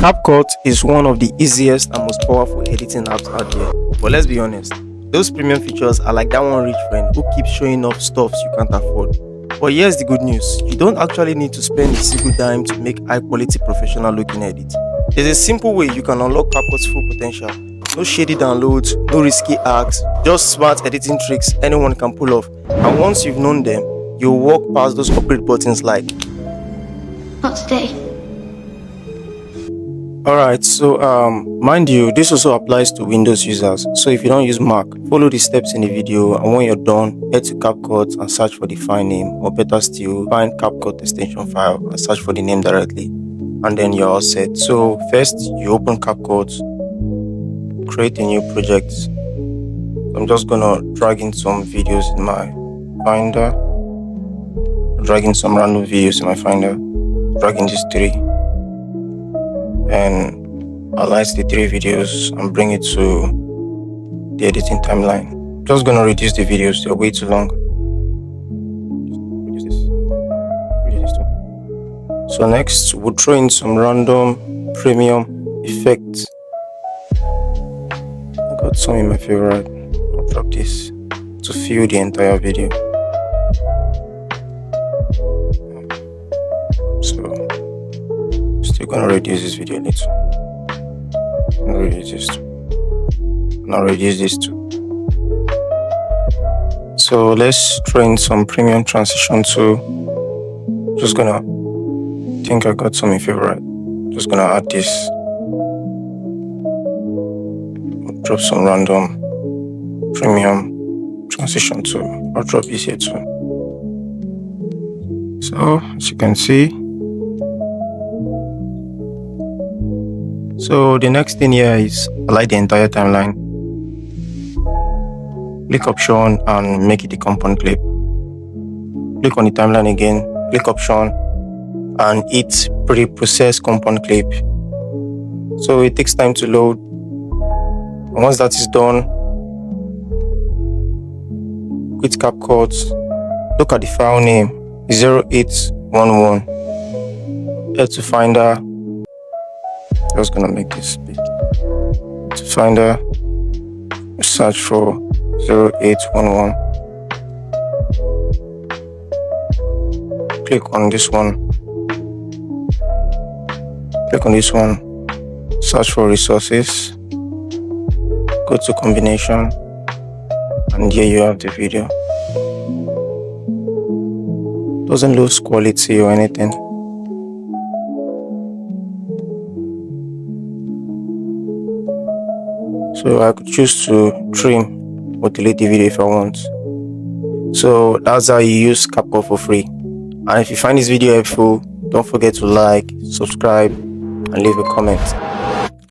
CapCut is one of the easiest and most powerful editing apps out there. But let's be honest, those premium features are like that one rich friend who keeps showing off stuff you can't afford. But here's the good news, you don't actually need to spend a single dime to make high quality professional looking edits. There's a simple way you can unlock CapCut's full potential. No shady downloads, no risky hacks, just smart editing tricks anyone can pull off. And once you've known them, you'll walk past those upgrade buttons like. Not today. Alright, so mind you, this also applies to Windows users. So if you don't use Mac, follow the steps in the video, and when you're done, head to CapCut and search for the file name, or better still, find CapCut extension file and search for the name directly, and then you're all set. So first, you open CapCut, create a new project. I'm just gonna drag in some videos in my Finder, drag in some random videos in my Finder, drag in these three, and highlight the three videos and bring it to the editing timeline. Just gonna reduce the videos, they're way too long. Reduce this too. So next, we'll throw in some random premium effects. I got some in my favorite. I'll drop this to fill the entire video. So still gonna reduce this video a little. I'm gonna reduce this too. Now reduce this too. So let's throw in some premium transition too. Just gonna think I got some in favorite. Just gonna add this. Drop some random premium transition too. I'll drop this here too. So as you can see. So the next thing here is highlight the entire timeline. Click option and make it a compound clip. Click on the timeline again, click option and hit pre-process compound clip. So it takes time to load. And once that is done, quit CapCut, look at the file name 0811. Head to Finder. Just gonna make this big. To Finder, search for 0811. Click on this one. Click on this one. Search for resources. Go to combination, and here you have the video. Doesn't lose quality or anything. So I could choose to trim or delete the video if I want. So that's how you use CapCut for free. And if you find this video helpful, don't forget to like, subscribe, and leave a comment.